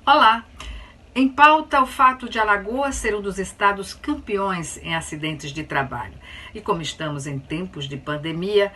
Olá! Em pauta, o fato de Alagoas ser um dos estados campeões em acidentes de trabalho. E como estamos em tempos de pandemia,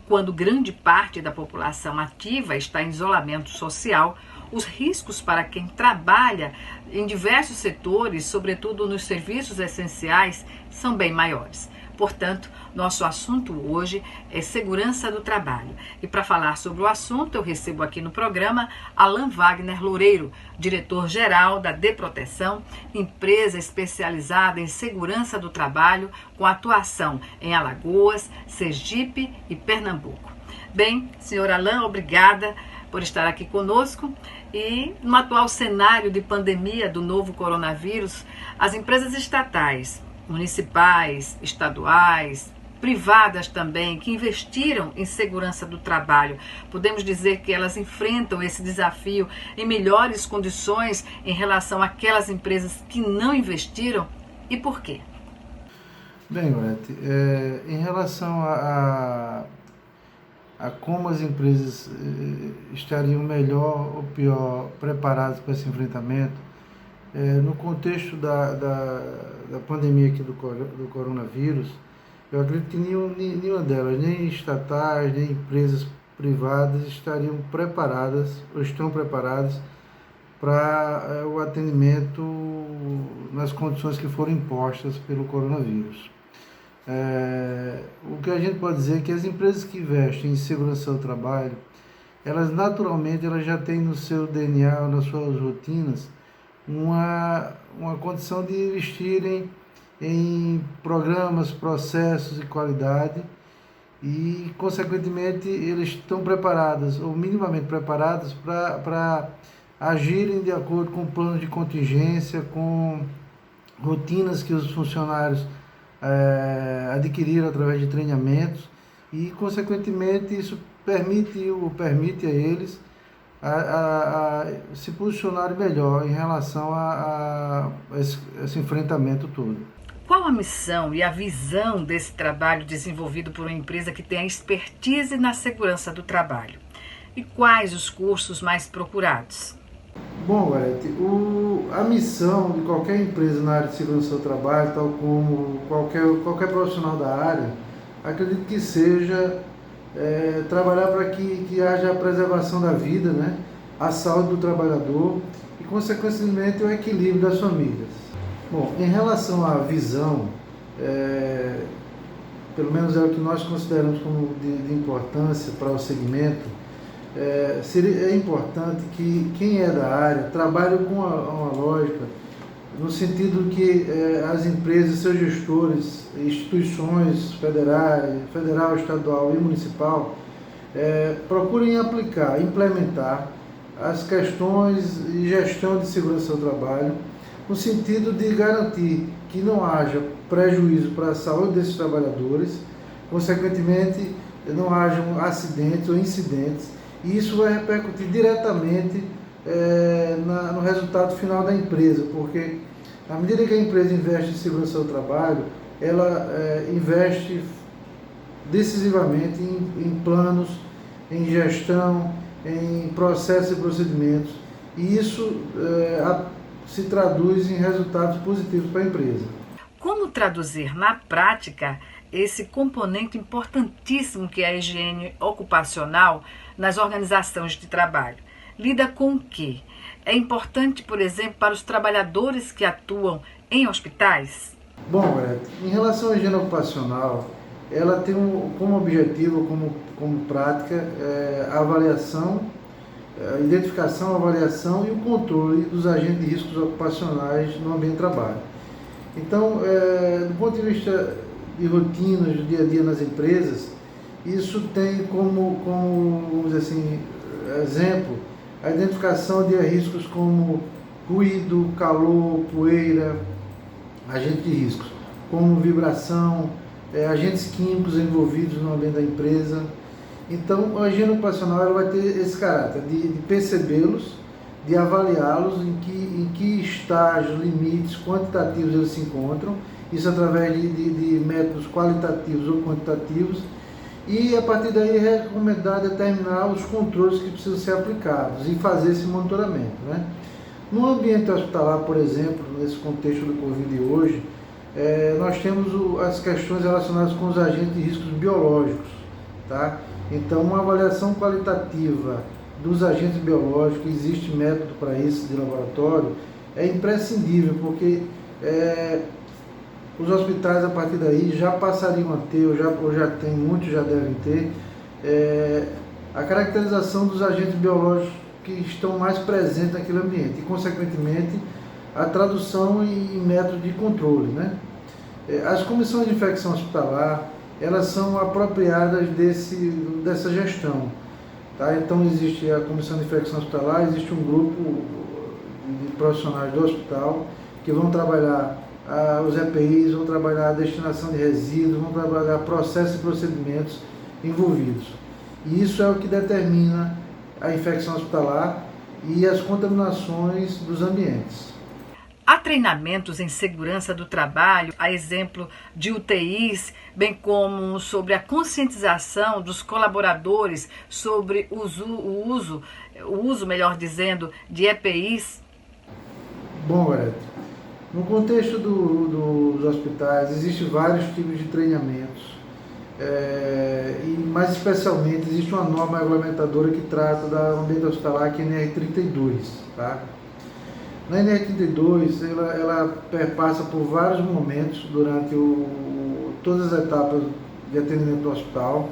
quando grande parte da população ativa está em isolamento social, os riscos para quem trabalha em diversos setores, sobretudo nos serviços essenciais, são bem maiores. Portanto, nosso assunto hoje é segurança do trabalho. E para falar sobre o assunto, eu recebo aqui no programa Alan Wagner Loureiro, diretor-geral da Deproteção, empresa especializada em segurança do trabalho, com atuação em Alagoas, Sergipe e Pernambuco. Bem, senhor Alan, obrigada por estar aqui conosco. E no atual cenário de pandemia do novo coronavírus, as empresas estatais, municipais, estaduais, privadas também, que investiram em segurança do trabalho, podemos dizer que elas enfrentam esse desafio em melhores condições em relação àquelas empresas que não investiram? E por quê? Bem, Gorete, em relação a como as empresas estariam melhor ou pior preparadas para esse enfrentamento, no contexto da pandemia aqui do coronavírus, eu acredito que nenhuma delas, nem estatais, nem empresas privadas, estariam preparadas ou estão preparadas para o atendimento nas condições que foram impostas pelo coronavírus. O que a gente pode dizer é que as empresas que investem em segurança do trabalho, elas naturalmente já têm no seu DNA, nas suas rotinas, uma condição de investirem em programas, processos e qualidade e, consequentemente, eles estão preparados, ou minimamente preparados, para agirem de acordo com planos de contingência, com rotinas que os funcionários adquiriram através de treinamentos e, consequentemente, isso permite a eles a se posicionar melhor em relação a esse enfrentamento todo. Qual a missão e a visão desse trabalho desenvolvido por uma empresa que tem a expertise na segurança do trabalho? E quais os cursos mais procurados? Bom, Gorete, a missão de qualquer empresa na área de segurança do trabalho, tal como qualquer profissional da área, acredito que seja trabalhar para que haja a preservação da vida, né? A saúde do trabalhador e, consequentemente, o equilíbrio das famílias. Bom, em relação à visão, pelo menos é o que nós consideramos como de importância para o segmento, é importante que quem é da área trabalhe com uma lógica, no sentido que as empresas, seus gestores, instituições federal, estadual e municipal, procurem aplicar, implementar as questões de gestão de segurança do trabalho, no sentido de garantir que não haja prejuízo para a saúde desses trabalhadores, consequentemente não hajam acidentes ou incidentes, e isso vai repercutir diretamente no resultado final da empresa, porque à medida que a empresa investe em segurança do trabalho, ela investe decisivamente em planos, em gestão, em processos e procedimentos, e isso se traduz em resultados positivos para a empresa. Como traduzir na prática esse componente importantíssimo que é a higiene ocupacional nas organizações de trabalho? Lida com o quê? É importante, por exemplo, para os trabalhadores que atuam em hospitais? Bom, em relação à higiene ocupacional, ela tem como objetivo, como prática, a avaliação, a identificação, a avaliação e o controle dos agentes de riscos ocupacionais no ambiente de trabalho. Então, do ponto de vista de rotinas do dia a dia nas empresas, isso tem como vamos dizer assim, exemplo, a identificação de riscos como ruído, calor, poeira, agentes de riscos, como vibração, agentes químicos envolvidos no ambiente da empresa. Então, a higiene ocupacional ela vai ter esse caráter de percebê-los, de avaliá-los, em que estágios, limites, quantitativos eles se encontram, isso através de métodos qualitativos ou quantitativos, e a partir daí é recomendado determinar os controles que precisam ser aplicados e fazer esse monitoramento, né? No ambiente hospitalar, por exemplo, nesse contexto do Covid hoje, nós temos as questões relacionadas com os agentes de riscos biológicos, tá? Então, uma avaliação qualitativa dos agentes biológicos, existe método para isso de laboratório, é imprescindível, porque os hospitais a partir daí já passariam a ter, ou já tem, muitos já devem ter, a caracterização dos agentes biológicos que estão mais presentes naquele ambiente e, consequentemente, a tradução em método de controle, né? As comissões de infecção hospitalar, elas são apropriadas dessa gestão, tá? Então, existe a comissão de infecção hospitalar, existe um grupo de profissionais do hospital que vão trabalhar os EPIs, vão trabalhar a destinação de resíduos, vão trabalhar processos e procedimentos envolvidos. E isso é o que determina a infecção hospitalar e as contaminações dos ambientes. Há treinamentos em segurança do trabalho, a exemplo de UTIs, bem como sobre a conscientização dos colaboradores sobre o uso, melhor dizendo, de EPIs? Bom, Goreto, no contexto dos hospitais, existem vários tipos de treinamentos, e mais especialmente existe uma norma regulamentadora que trata do ambiente hospitalar, que é a NR32, tá? Na NR32, ela perpassa por vários momentos durante todas as etapas de atendimento do hospital,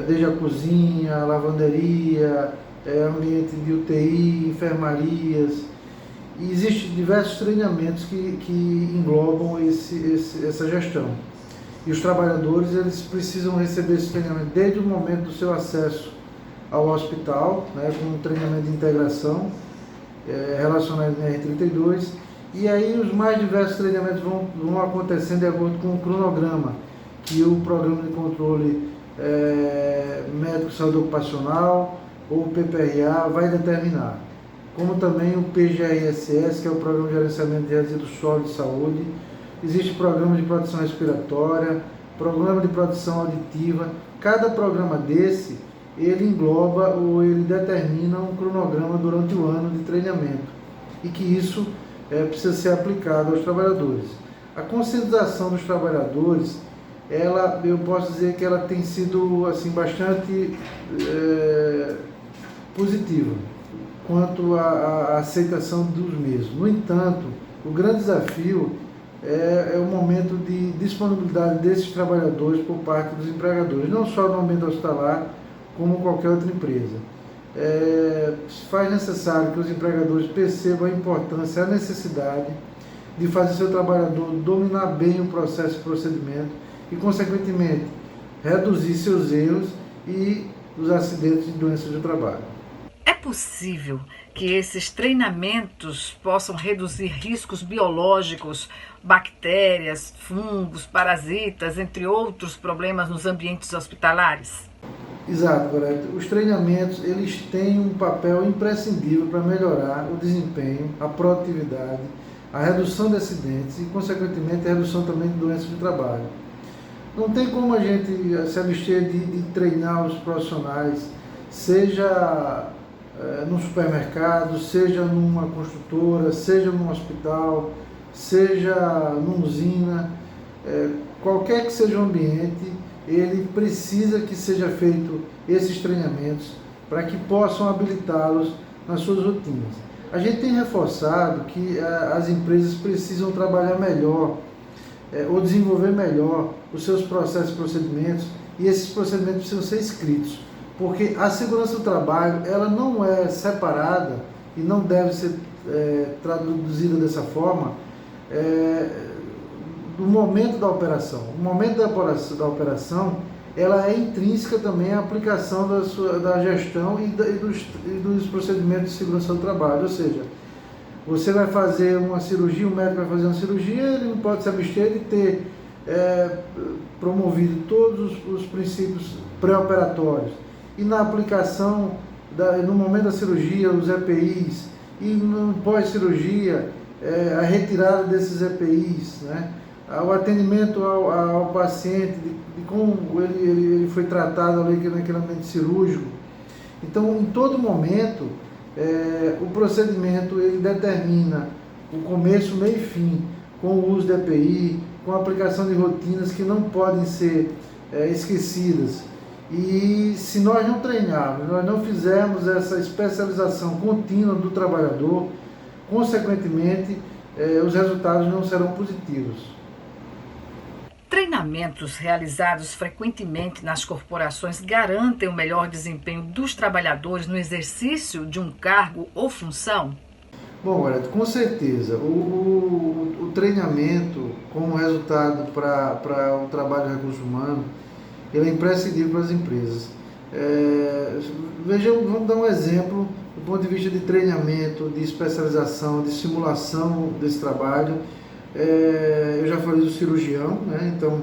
desde a cozinha, a lavanderia, ambiente de UTI, enfermarias. E existem diversos treinamentos que englobam essa gestão. E os trabalhadores, eles precisam receber esse treinamento desde o momento do seu acesso ao hospital, né, com um treinamento de integração relacionado à NR32, e aí os mais diversos treinamentos vão acontecendo de acordo com o cronograma que o Programa de Controle Médico de Saúde Ocupacional, ou o PPRA, vai determinar. Como também o PGRSS, que é o Programa de Gerenciamento de Resíduos Sólidos de Saúde. Existe programa de proteção respiratória, programa de proteção auditiva. Cada programa desse, ele engloba ou ele determina um cronograma durante o ano de treinamento, e que isso precisa ser aplicado aos trabalhadores. A conscientização dos trabalhadores, eu posso dizer que ela tem sido assim, bastante positiva quanto à aceitação dos mesmos. No entanto, o grande desafio é o momento de disponibilidade desses trabalhadores por parte dos empregadores, não só no ambiente hospitalar, como qualquer outra empresa. Faz necessário que os empregadores percebam a importância, a necessidade de fazer seu trabalhador dominar bem o processo e procedimento e, consequentemente, reduzir seus erros e os acidentes de doenças do trabalho. É possível que esses treinamentos possam reduzir riscos biológicos, bactérias, fungos, parasitas, entre outros problemas nos ambientes hospitalares? Exato, Goreto. Os treinamentos, eles têm um papel imprescindível para melhorar o desempenho, a produtividade, a redução de acidentes e, consequentemente, a redução também de doenças do trabalho. Não tem como a gente se abster de treinar os profissionais, seja no supermercado, seja numa construtora, seja num hospital, seja numa usina, qualquer que seja o ambiente, ele precisa que seja feito esses treinamentos para que possam habilitá-los nas suas rotinas. A gente tem reforçado que as empresas precisam trabalhar melhor, ou desenvolver melhor os seus processos e procedimentos, e esses procedimentos precisam ser escritos, porque a segurança do trabalho, ela não é separada e não deve ser traduzida dessa forma do momento da operação. O momento da operação, ela é intrínseca também à aplicação da gestão e dos procedimentos de segurança do trabalho. Ou seja, você vai fazer uma cirurgia, o médico vai fazer uma cirurgia, ele não pode se abster de ter promovido todos os princípios pré-operatórios. E na aplicação, no momento da cirurgia, os EPIs, e no pós-cirurgia, a retirada desses EPIs, né? o atendimento ao paciente, de como ele foi tratado ali naquele ambiente cirúrgico. Então, em todo momento, o procedimento ele determina o começo, meio e fim, com o uso da EPI, com a aplicação de rotinas que não podem ser esquecidas. E se nós não treinarmos, nós não fizermos essa especialização contínua do trabalhador, consequentemente, os resultados não serão positivos. Treinamentos realizados frequentemente nas corporações garantem o melhor desempenho dos trabalhadores no exercício de um cargo ou função? Bom, olha, com certeza, o treinamento como resultado para o trabalho de recursos humanos, ele é imprescindível para as empresas. Vamos dar um exemplo do ponto de vista de treinamento, de especialização, de simulação desse trabalho. Eu já falei do cirurgião, né? Então,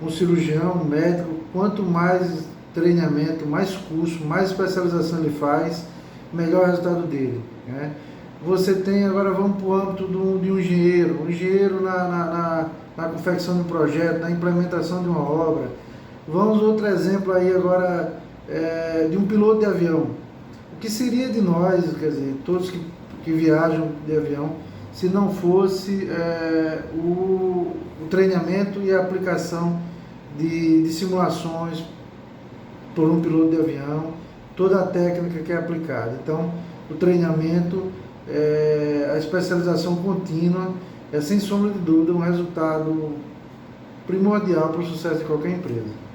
um cirurgião, um médico, quanto mais treinamento, mais curso, mais especialização ele faz, melhor o resultado dele, né? Você tem, agora vamos para o âmbito de um engenheiro na confecção de um projeto, na implementação de uma obra. Vamos outro exemplo aí agora de um piloto de avião. O que seria de nós, quer dizer, todos que viajam de avião, se não fosse o treinamento e a aplicação de simulações por um piloto de avião, toda a técnica que é aplicada. Então, o treinamento, a especialização contínua é, sem sombra de dúvida, um resultado primordial para o sucesso de qualquer empresa.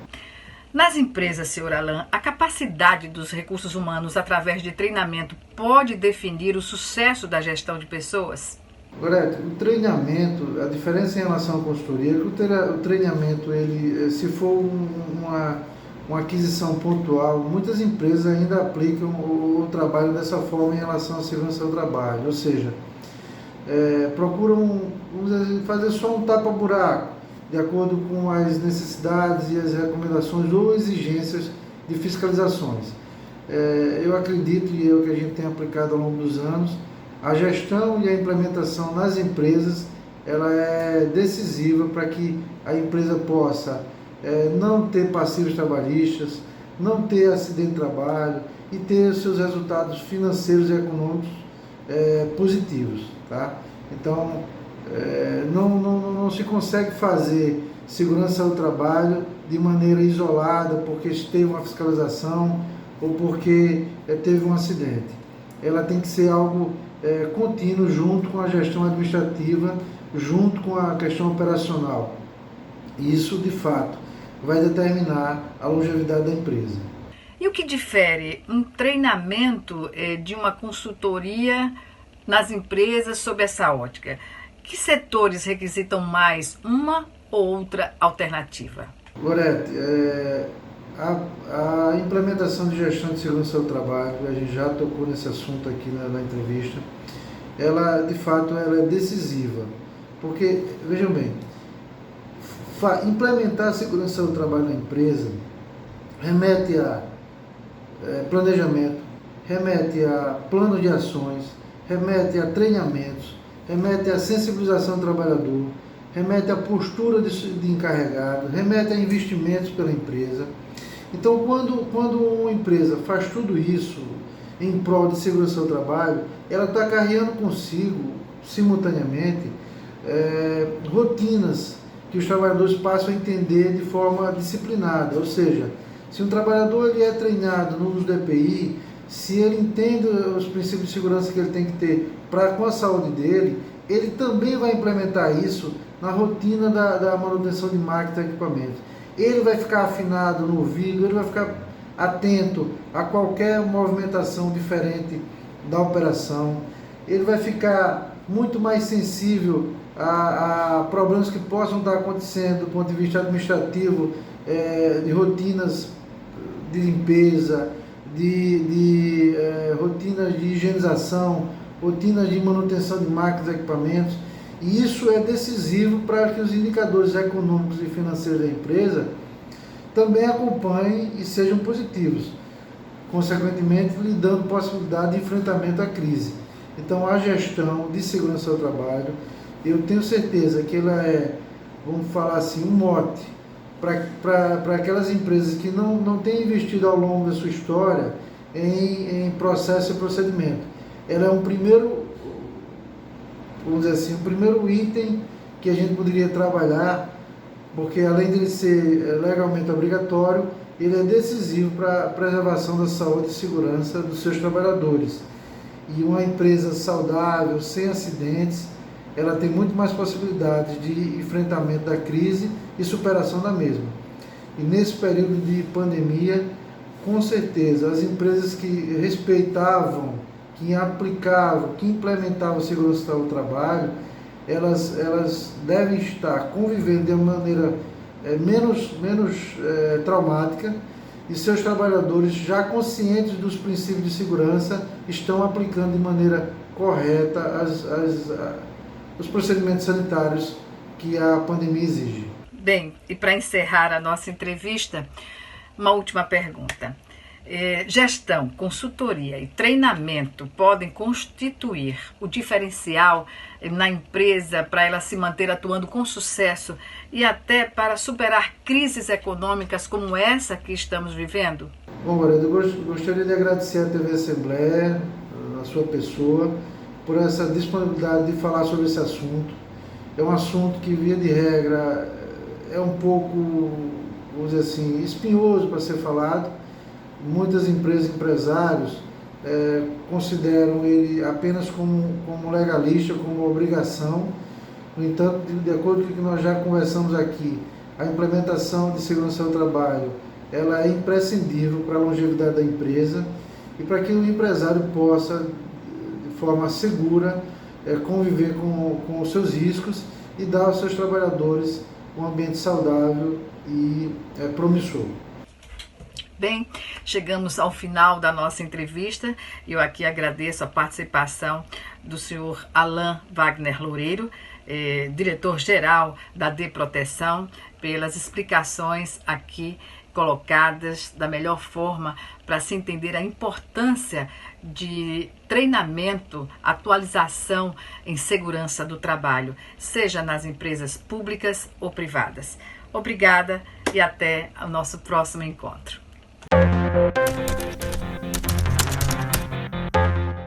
Nas empresas, Sr. Alain, a capacidade dos recursos humanos através de treinamento pode definir o sucesso da gestão de pessoas? Correto. O treinamento, a diferença em relação à consultoria, o treinamento, ele, se for uma aquisição pontual, muitas empresas ainda aplicam o trabalho dessa forma em relação à segurança do trabalho, ou seja, procuram, vamos dizer, fazer só um tapa-buraco, de acordo com as necessidades e as recomendações ou exigências de fiscalizações. Eu acredito, e é o que a gente tem aplicado ao longo dos anos, a gestão e a implementação nas empresas, ela é decisiva para que a empresa possa não ter passivos trabalhistas, não ter acidente de trabalho e ter seus resultados financeiros e econômicos positivos, tá? Então, não se consegue fazer segurança do trabalho de maneira isolada porque teve uma fiscalização ou porque teve um acidente. Ela tem que ser algo contínuo junto com a gestão administrativa, junto com a questão operacional. Isso, de fato, vai determinar a longevidade da empresa. E o que difere um treinamento de uma consultoria nas empresas sob essa ótica? Que setores requisitam mais uma ou outra alternativa? Gorete, a implementação de gestão de segurança do trabalho, a gente já tocou nesse assunto aqui na entrevista, ela, de fato, ela é decisiva. Porque, vejam bem, implementar a segurança do trabalho na empresa remete a planejamento, remete a plano de ações, remete a treinamentos, remete à sensibilização do trabalhador, remete à postura de encarregado, remete a investimentos pela empresa. Então, quando uma empresa faz tudo isso em prol de segurança do trabalho, ela está carregando consigo, simultaneamente, rotinas que os trabalhadores passam a entender de forma disciplinada. Ou seja, se um trabalhador ele é treinado no uso do EPI, se ele entende os princípios de segurança que ele tem que ter com a saúde dele, ele também vai implementar isso na rotina da manutenção de máquinas e equipamentos. Ele vai ficar afinado no ouvido, ele vai ficar atento a qualquer movimentação diferente da operação, ele vai ficar muito mais sensível a problemas que possam estar acontecendo do ponto de vista administrativo, de rotinas de limpeza, de rotinas de higienização, rotinas de manutenção de máquinas e equipamentos. E isso é decisivo para que os indicadores econômicos e financeiros da empresa também acompanhem e sejam positivos, consequentemente lhe dando possibilidade de enfrentamento à crise. Então, a gestão de segurança do trabalho, eu tenho certeza que ela é vamos falar assim, um mote para aquelas empresas que não têm investido ao longo da sua história em processo e procedimento. Ela é um primeiro, vamos dizer assim, um primeiro item que a gente poderia trabalhar, porque além de ele ser legalmente obrigatório, ele é decisivo para a preservação da saúde e segurança dos seus trabalhadores. E uma empresa saudável, sem acidentes, ela tem muito mais possibilidades de enfrentamento da crise e superação da mesma. E nesse período de pandemia, com certeza, as empresas que respeitavam, que aplicavam, que implementavam a segurança do trabalho, elas devem estar convivendo de uma maneira menos traumática, e seus trabalhadores, já conscientes dos princípios de segurança, estão aplicando de maneira correta os procedimentos sanitários que a pandemia exige. Bem, e para encerrar a nossa entrevista, uma última pergunta. Gestão, consultoria e treinamento podem constituir o diferencial na empresa para ela se manter atuando com sucesso e até para superar crises econômicas como essa que estamos vivendo? Bom, Maria, eu gostaria de agradecer à TV Assembleia, a sua pessoa, por essa disponibilidade de falar sobre esse assunto. É um assunto que, via de regra, é um pouco, vamos dizer assim, espinhoso para ser falado. Muitas empresas e empresários consideram ele apenas como legalista, como obrigação. No entanto, de acordo com o que nós já conversamos aqui, a implementação de segurança do trabalho ela é imprescindível para a longevidade da empresa e para que o empresário possa, de forma segura, conviver com os seus riscos e dar aos seus trabalhadores um ambiente saudável e promissor. Bem, chegamos ao final da nossa entrevista. Eu aqui agradeço a participação do senhor Alain Wagner Loureiro, diretor-geral da DEProteção, pelas explicações aqui colocadas da melhor forma para se entender a importância de treinamento, atualização em segurança do trabalho, seja nas empresas públicas ou privadas. Obrigada e até o nosso próximo encontro.